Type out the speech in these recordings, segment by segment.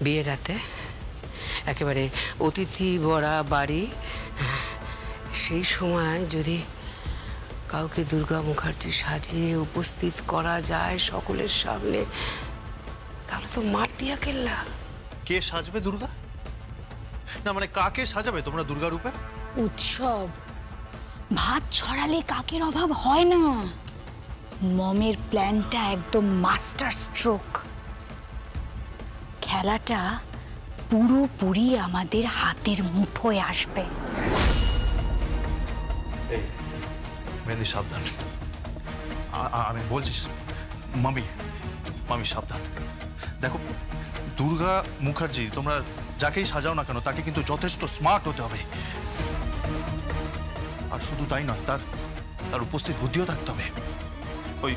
বিয়ের রাতে একেবারে অতিথি ভরা বাড়ি, সেই সময় যদি কাউকে দুর্গা মুখার্জি সাজিয়ে উপস্থিত করা যায় সকলের সামনে, তাহলে তো মার দিয়া কেল্লা। কে সাজবে দুর্গা? না মানে কাকে সাজাবে তোমরা দুর্গা রূপে? উৎসব, ভাত ছড়ালে কাকের অভাব হয় না। মমের প্ল্যানটা একদম মাস্টার স্ট্রোক। খেলাটা পুরোপুরি আমাদের হাতের মুঠোয় আসবে। মেহেন্দি সাবধান, আমি বলছি মামি, মামি সাবধান। দেখো দুর্গা মুখার্জি তোমরা যাকেই সাজাও না কেন তাকে কিন্তু যথেষ্ট স্মার্ট হতে হবে। আর শুধু তাই নয়, তার উপস্থিত বুদ্ধিও থাকতে হবে। ওই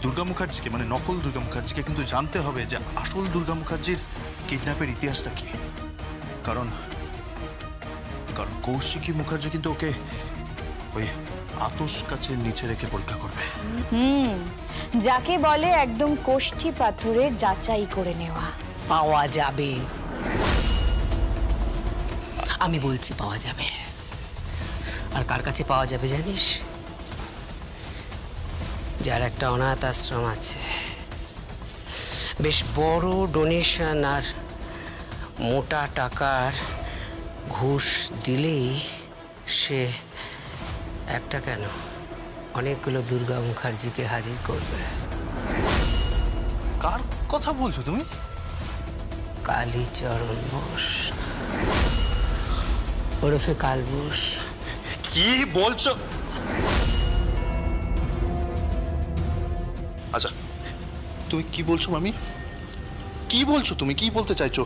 দুর্গা মুখার্জিকে মানে নকল দুর্গা মুখার্জিকে কিন্তু জানতে হবে যে আসল দুর্গা মুখার্জির কিডন্যাপের ইতিহাসটা কি। কারণ কৌশিকী মুখার্জি কিন্তু ওকে ওই আতস কাছের নিচে রেখে পরীক্ষা করবে। যাকে বলে একদম কোষ্ঠী পাথরে যাচাই করে নেওয়া। পাওয়া যাবে, আমি বলছি পাওয়া যাবে। আর কার কাছে পাওয়া যাবে জানিস? যার একটা অনাথ আশ্রম আছে, বেশ বড় ডোনেশন আর মোটা টাকার ঘুষ দিলেই সে একটা কেন অনেকগুলো দুর্গা মুখার্জিকে হাজির করবে। কার কথা বলছো তুমি? কালীচরণ বোস, ওরফে কালবোস। কি বলছো? আচ্ছা তুমি কি বলছো মামি? কি বলছো তুমি? কি বলতে চাইছো?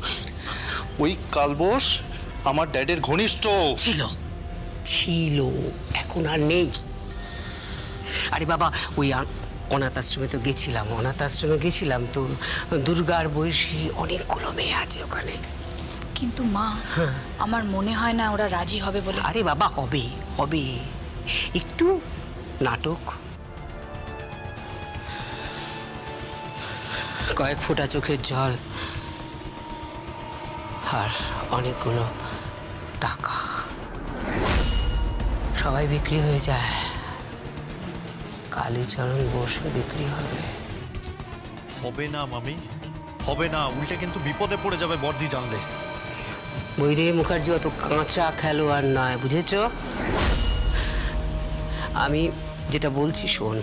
ওই কালবোস আমার ড্যাডের ঘনিষ্ঠ ছিল, এখন আর নেই। আরে বাবা, ওই অনাথ আশ্রমে তো গেছিলাম, তো দুর্গার বয়সী অনেকগুলো মেয়ে আছে ওখানে। কিন্তু মা, আমার মনে হয় না ওরা রাজি হবে বলে। আরে বাবা, হবে হবে, একটু নাটক, কয়েক ফোঁটা চোখের জল আর অনেকগুলো টাকা, সবাই বিক্রি হয়ে যায়। কালীচরণ বসে বিক্রি হবে। হবে না মামি, হবে না। উল্টে কিন্তু বিপদে পড়ে যাবে বর্দি জানলে। বৈদেহী মুখার্জি অত কাঁচা খেলোয়াড় নয়, বুঝেছ? আমি যেটা বলছি শোন,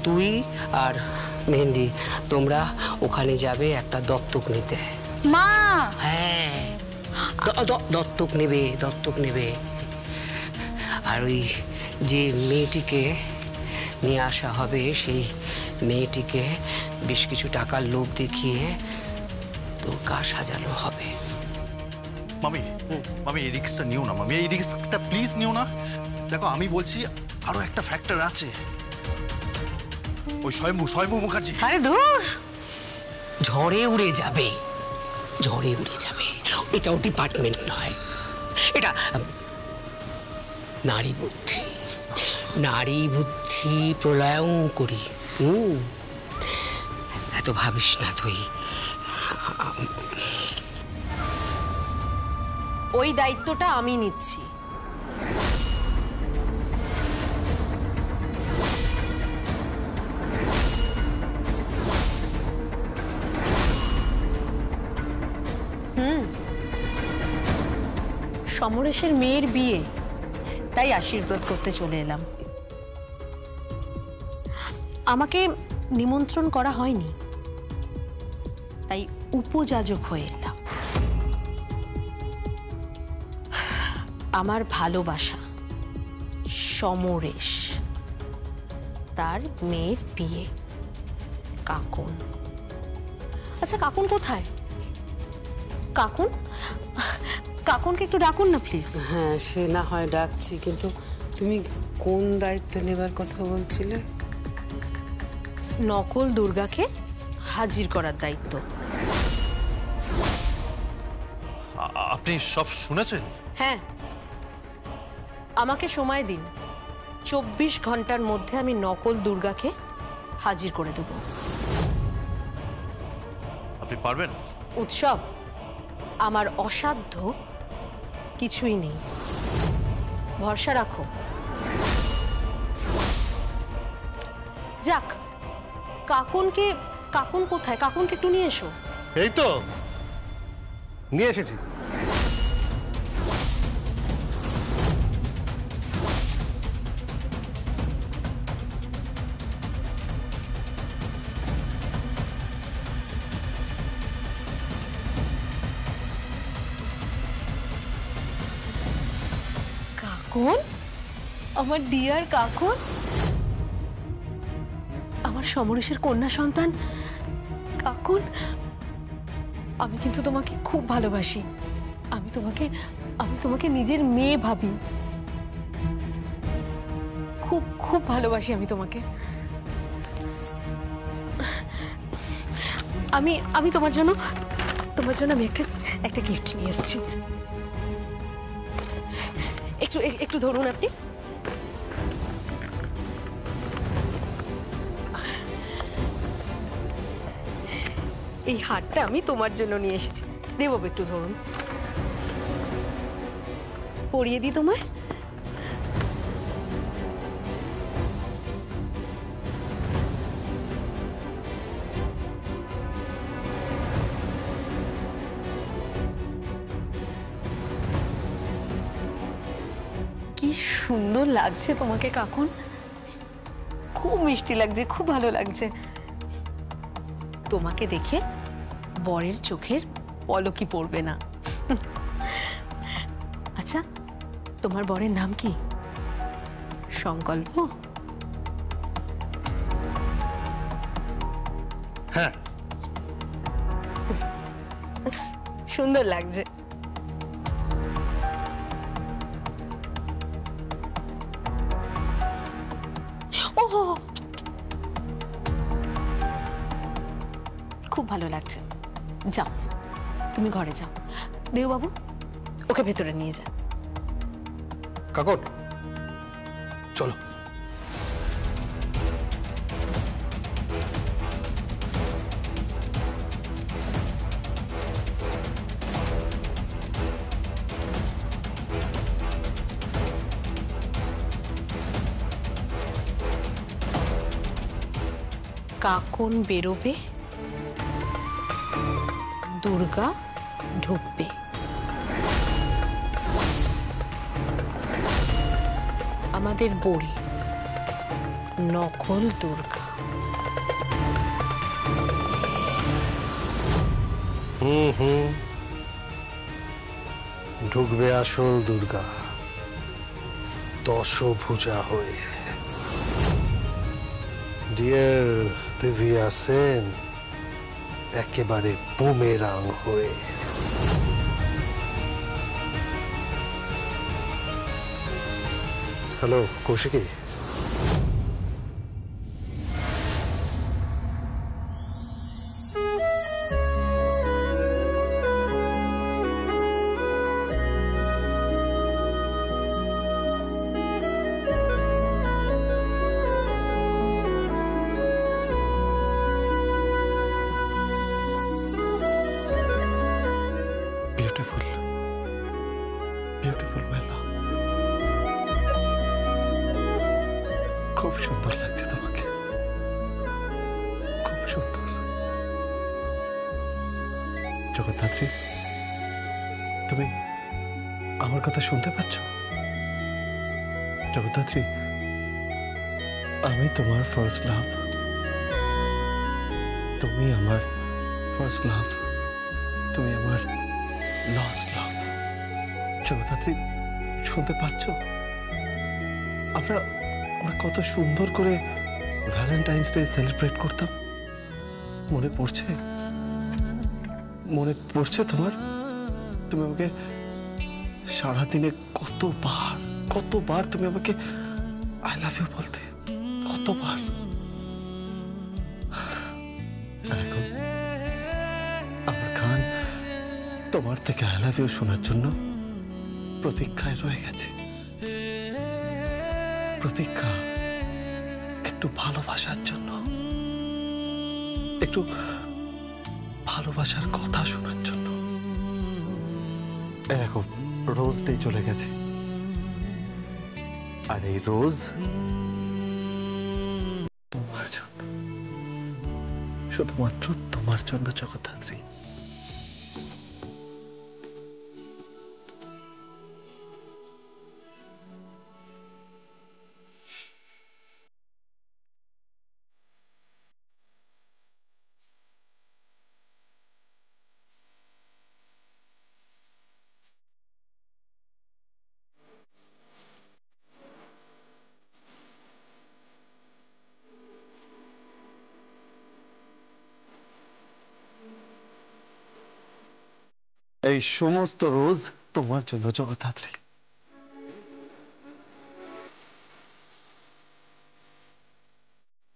তুই আর মেহেন্দি তোমরা ওখানে যাবে একটা দত্তক নিতে। মা, হ্যাঁ, দত্তক নেবে। আর ওই যে মেয়েটিকে নিয়ে আসা হবে, সেই মেয়েটিকে বেশ কিছু টাকার লোভ দেখিয়ে দুর্গা সাজানো হবে। মামি, মামি এই রিস্কটা নিও না মামি, এই রিস্কটা প্লিজ নিও না। দেখো আমি বলছি আরো একটা ফ্যাক্টর আছে, ওই স্বয়ম্ভু মুখার্জি। আরে ধুর, ঝড়ে উড়ে যাবে। এটাও ডিপার্টমেন্ট নয়, এটা নারী বুদ্ধি প্রলয়ঙ্করী। এত ভাবিস না তুই। ওই দায়িত্বটা আমি নিচ্ছি। সমরেশের মেয়ের বিয়ে, তাই আশীর্বাদ করতে চলে এলাম। আমাকে নিমন্ত্রণ করা হয়নি, তাই উপযাজক হয়ে এলাম। আমার ভালোবাসা সমরেশ, তার মেয়ের বিয়ে। কাকুন, আচ্ছা কাকুন কোথায়? কাকুনকে একটু ডাকুন না প্লিজ। হ্যাঁ, সে না হয় ডাকছি, কিন্তু তুমি কোন দায়িত্ব নেবার কথা বলছিলে? নকল দুর্গাকে হাজির করার দায়িত্ব। আপনি সব শুনেছেন? হ্যাঁ, আমাকে সময় দিন, 24 ঘন্টার মধ্যে আমি নকল দুর্গাকে হাজির করে দেব। আপনি পারবেন? উৎসব আমার অসাধ্য কিছুই নেই, ভরসা রাখো। যাক, কাকুন কোথায়? কাকুনকে একটু নিয়ে এসো। এই তো নিয়ে এসেছি। কাকুন, আমার ডিয়ার কাকুন, আমার সমরেশের কন্যা সন্তান কাকুন, আমি কিন্তু তোমাকে খুব ভালোবাসি। আমি তোমাকে নিজের মেয়ে ভাবি। খুব খুব ভালোবাসি আমি তোমাকে। আমি তোমার জন্য আমি একটা গিফট নিয়ে এসেছি। একটু ধরুন আপনি। এই হারটা আমি তোমার জন্য নিয়ে এসেছি। দেবো, একটু ধরুন, পরিয়ে দিই তোমায়। কি সুন্দর লাগছে তোমাকে কাকুন, খুব মিষ্টি লাগছে, খুব ভালো লাগছে। তোমাকে দেখে বরের চোখের পলকই পড়বে না। আচ্ছা, তোমার বরের নাম কি? সংকল্প? হ্যাঁ, সুন্দর লাগছে। ওহো, খুব ভালো লাগছে। যাও, তুমি ঘরে যাও। দেববাবু, ওকে ভেতরে নিয়ে যা। কাকন চলো। কাকন বেরোবে, দুর্গা ঢুকবে। আমাদের বড়ি নকল দুর্গা। ঢুকবে আসল দুর্গা, দশভুজা হয়ে। ডিয়ার দিব্যা সেন একেবারে বুমেরাং হয়ে। হ্যালো কৌশিকী, বিউটিফুল মাই লাভ, খুব সুন্দর লাগছে তোমাকে, খুব সুন্দর। জগদ্ধাত্রী, তুমি আমার কথা শুনতে পাচ্ছ? জগদ্ধাত্রী, আমি তোমার ফার্স্ট লাভ, তুমি আমার ফার্স্ট লাভ, তুমি আমার লাস্ট লাভ। জগদ্ধাত্রী, শুনতে পাচ্ছ? আমরা কত সুন্দর করে ভ্যালেন্টাইন্স ডে সেলিব্রেট করতাম। মনে পড়ছে? মনে পড়ছে তোমার? তুমি আমাকে সারাদিনে কতবার তুমি আমাকে আই লাভ ইউ বলতে, কতবার। এখন আমার কান তোমার থেকে আই লাভ ইউ শোনার জন্য প্রতীক্ষায় রয়ে গেছে। প্রতীক্ষা একটু ভালোবাসার জন্য, একটু ভালোবাসার কথা শোনার জন্য। এই দেখো, রোজ ডে চলে গেছে, আর এই রোজ তোমার জন্য, শুধুমাত্র তোমার জন্য জগদ্ধাত্রী। এই সমস্ত রোজ তোমার জন্য জগদ্ধাত্রী।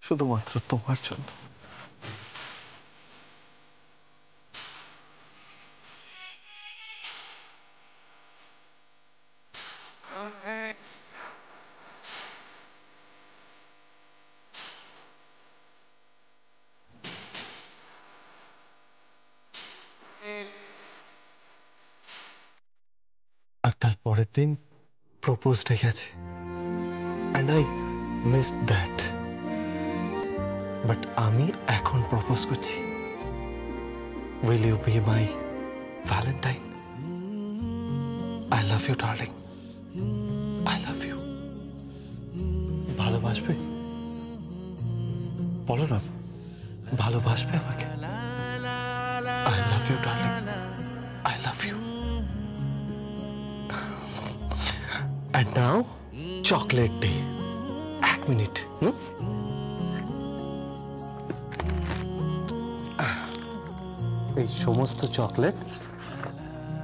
শুধুমাত্র তোমার জন্য। আর তার পরের দিন প্রপোজ ডে গেছে, and I missed that. But আমি এখন প্রপোজ করছি। Will you be my Valentine? I love you, darling. I love you. ভালোবাসবে? বলো না, ভালোবাসবে আমাকে? I love you, darling. I love you. And now, chocolate day. এক মিনিট। এই সমস্ত চকলেট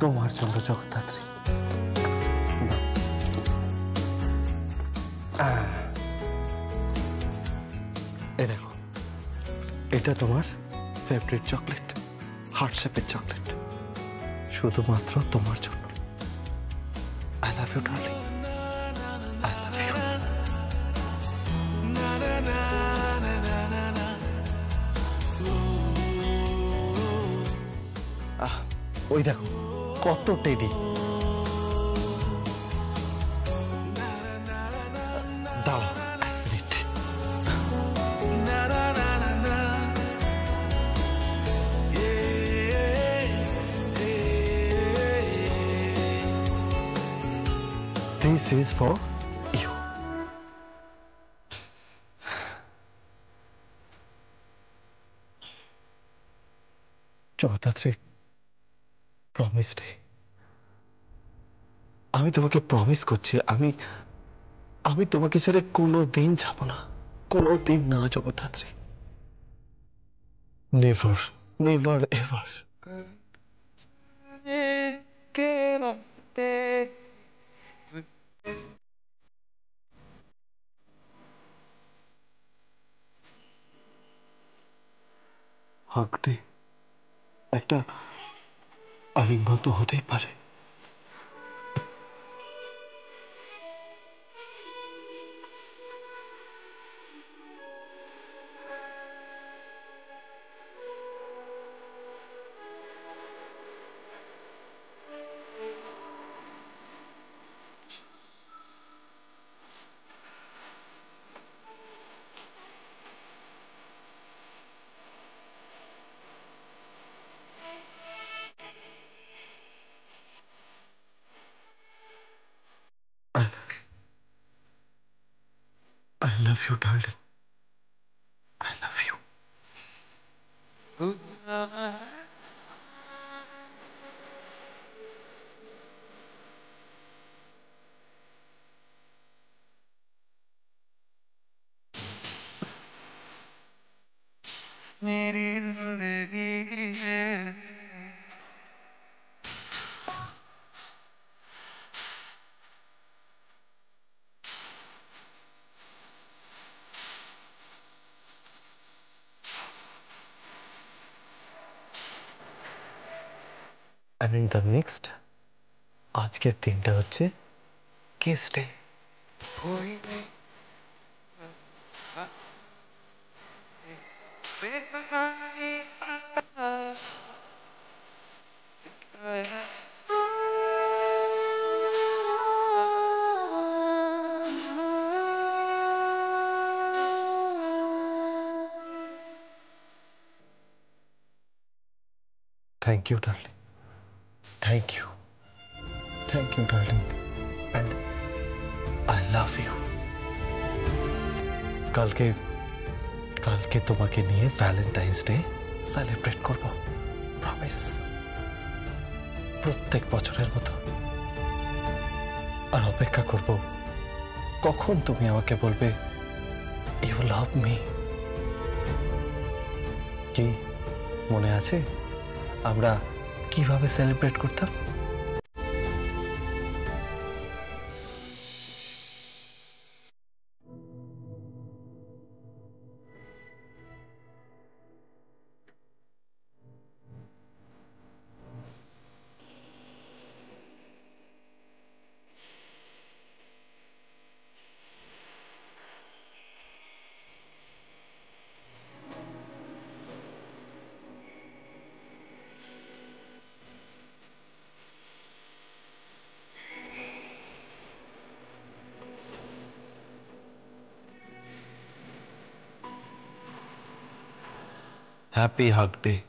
তোমার জন্য জগদ্ধাত্রী। এই দেখো, এটা তোমার ফেভারিট চকলেট, হার্ট শেপের চকলেট, শুধুমাত্র তোমার জন্য। I love you, darling. I love you. ওই দেখো, কত টেডি। দাঁড়াও এক minute. This is for you. Jagaddhatri, promise day. আমি তোমাকে প্রমিস করছি, আমি তোমাকে ছেড়ে কোনোদিন যাব না, কোনোদিন না Jagaddhatri. Never, never ever. Hug day, একটা আলিঙ্গন তো হতেই পারে। I love you, darling. I love you. And in the next, আজকের দিনটা হচ্ছে kiss day. Thank you, darling. Thank you. Thank you, darling. And I love you. কালকে তোমাকে নিয়ে ভ্যালেন্টাইন্স ডে সেলিব্রেট করব। প্রমিস। প্রত্যেক বছরের মতো। আর অপেক্ষা করব কখন তুমি আমাকে বলবে ইউ লাভ মি। কি মনে আছে আমরা কিভাবে সেলিব্রেট করতাম? Happy Hug Day.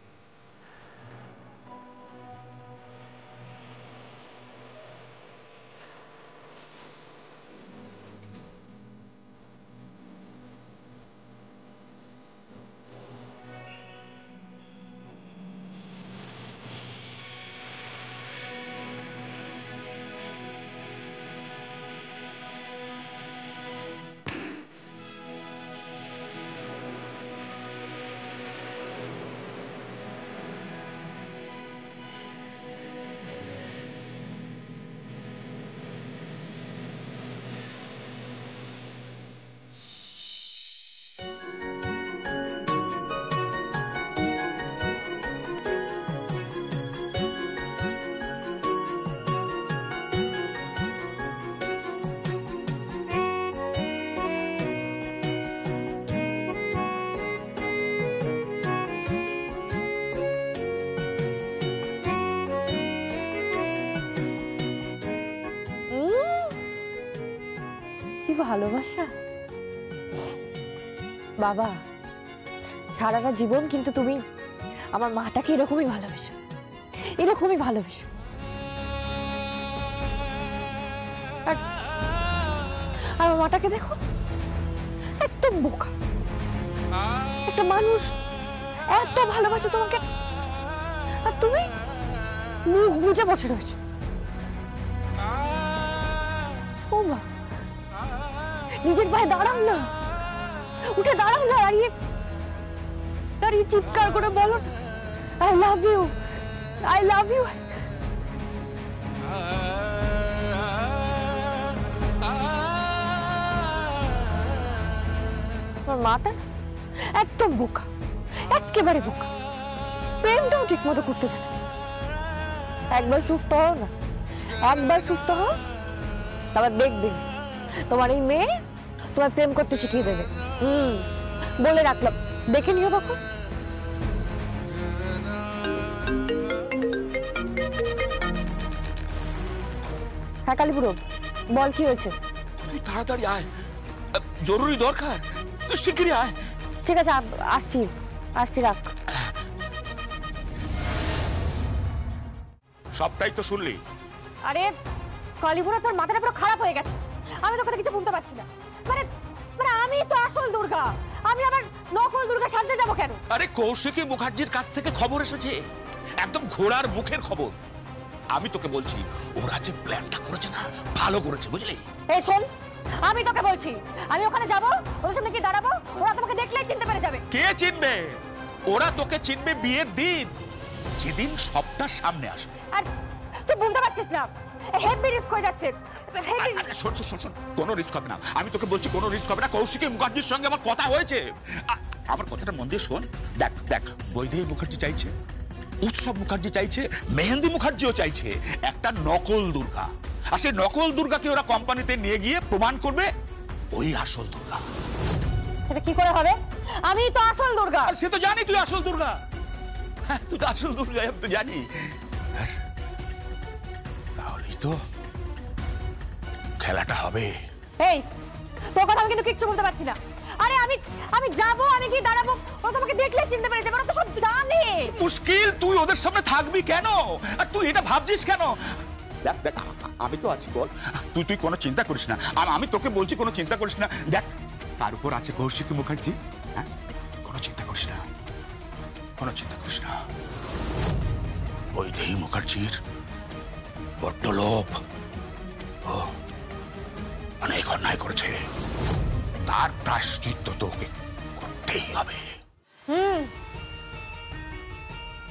ভালোবাসা বাবা, সারাটা জীবন কিন্তু তুমি আমার মাটাকে এরকমই ভালোবেসো, এরকমই ভালোবেসো। আর আমার মাটাকে দেখো, একদম বোকা একটা মানুষ, এত ভালোবাসে তোমাকে, আর তুমি মুখ বুঝে বসে রয়েছো। ও মা, নিজের পায়ে দাঁড়াও না, উঠে দাঁড়াও না, দাঁড়িয়ে দাঁড়িয়ে চিৎকার করে বলো I love you, I love you. আমার মাটা একদম বোকা, একেবারে বোকা, প্রেমটাও ঠিক মতো করতে জানে। একবার সুস্থ হও না, একবার সুস্থ হও, তারপর দেখবে তোমার এই মেয়ে তোমার প্রেম করতে শিখিয়ে দেবে। বলে রাখলাম, দেখে নিও তখন। হ্যাঁ কালীপুরো, বল কি হয়েছে? তুই তাড়াতাড়ি আয়, জরুরি দরকার, তুই শিগগিরই আয়। ঠিক আছে, আসছি আসছি, রাখ। সবটাই তো শুনলি। আরে কালীপুরো, তোর মাথাটা পুরো খারাপ হয়ে গেছে, আমি তো কথা কিছু বুঝতে পারছি না। মানে মানে আমি তো আসল দুর্গা, আমি আবার নকল দুর্গা সাজতে যাবো কেন? আরে কৌশিকী মুখার্জির কাছ থেকে খবর এসেছে, একদম ঘোড়ার মুখের খবর। আমি তোকে বলছি, ওরা যে প্ল্যানটা করেছে না, ভালো করেছে, বুঝলি? এই শোন, আমি তোকে বলছি, আমি ওখানে যাবো, ওদের সামনে কি দাঁড়াবো, ওরা তোমাকে দেখলেই চিনতে পেরে যাবে। কে চিনবে? ওরা তোকে চিনবে বিয়ের দিন, যেদিন সবটা সামনে আসবে। আর তুই বুঝতে পারছিস না, হেভি রিস্ক হয়ে যাচ্ছে। শোন শোন শোন, কোনো রিস্ক হবে না, আমি তোকে বলছি কোনো রিস্ক হবে না। কৌশিকী মুখার্জির সঙ্গে আমার কথা হয়েছে। আমার কথাটা মন দিয়ে শোন। দেখ দেখ, বৈদেহী মুখার্জি চাইছে, উৎসব মুখার্জি চাইছে, মেহেন্দি মুখার্জিও চাইছে একটা নকল দুর্গা। আর সেই নকল দুর্গাকে ওরা কোম্পানিতে নিয়ে গিয়ে প্রমাণ করবে ওই আসল দুর্গা। এটা কি করে হবে? আমি তো আসল দুর্গা। আর সে তো জানি তুই আসল দুর্গা। হ্যাঁ, তুই তো আসল দুর্গা, আমি তো জানি। তো খেলাটা হবে। এই তোর কথা আমি কিন্তু কিচ্ছু বলতে পারছি না। আরে আমি যাবো, আমি কি দাঁড়াবো, ও তোমাকে দেখলে চিনতে পারে, ওরা তো সব জানে। মুশকিল, তুই ওদের সামনে থাকবি কেন? আর তুই এটা ভাবছিস কেন? দেখ দেখ, আমি তো আছি, বল। তুই কোনো চিন্তা করিস না, আমি তোকে বলছি কোনো চিন্তা করিস না। দেখ, তার উপর আছে কৌশিকী মুখার্জি। হ্যাঁ, কোনো চিন্তা করিস না, কোনো চিন্তা করিস না। বৈদেহী মুখার্জির বড্ড লোভ, ও অনেক অন্যায় করেছে, তার প্রায়শ্চিত্ত তোকে করতেই হবে।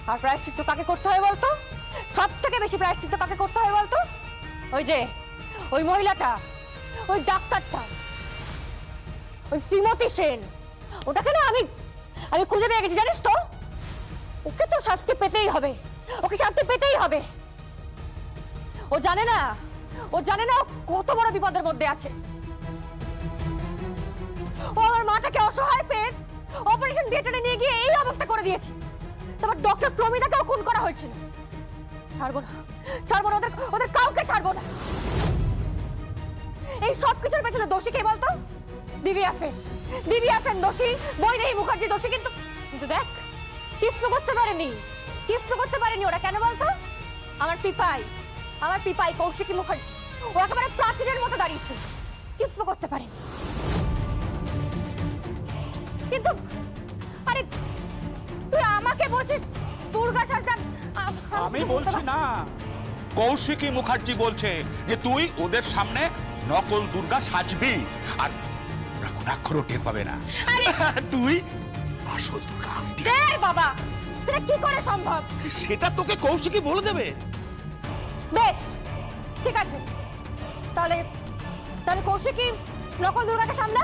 আর প্রায়শ্চিত্ত কাকে করতে হয় বলতো? সব থেকে বেশি প্রায়শ্চিত্ত কাকে করতে হয় বলতো? ওই যে ওই মহিলাটা, ওই ডাক্তারটা, ওই শ্রীমতী সেন, ওটাকে না আমি খুঁজে পেয়ে গেছি, জানিস তো? ওকে তো শাস্তি পেতেই হবে, ওকে শাস্তি পেতেই হবে। ও জানে না ও কত বড় বিপদের মধ্যে আছে। ও আমার মাটাকে অসহায় পেয়ে অপারেশন থিয়েটারে নিয়ে গিয়ে এই অবস্থা করে দিয়েছে। তারপর ডক্টর প্রমিতাকেও খুন করা হয়েছিল। ছাড়বো না, ওদের কাউকে ছাড়বো না। এই সব কিছুর পেছনে দোষী কে বলতো? দিব্যা সেন দোষী, বৈদেহী মুখার্জি দোষী। কিন্তু দেখ, কিচ্ছু করতে পারেনি ওরা। কেন বলতো? আমার পিপাই কৌশিকী মুখার্জি, ও একেবারে প্রাচীরের মতো দাঁড়িয়েছিল, কিচ্ছু করতে পারেনি। কিন্তু আরে তুই আমাকে বলছিস দুর্গা সাজতে? আমি বলছি না, কৌশিকী মুখার্জি বলছে যে তুই ওদের সামনে নকল দুর্গা সাজবি, আর ওরা কোন অক্ষরও টের পাবে না তুই আসল দুর্গা। বাবা, এটা কি করে সম্ভব? সেটা তোকে কৌশিকী বলে দেবে। বেশ, ঠিক আছে, তাহলে কৌশিকী নকল দুর্গাকে সামলা,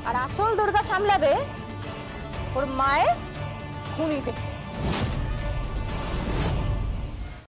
আর আসল দুর্গা সামলাবে ওর মায়ের খুনিদের।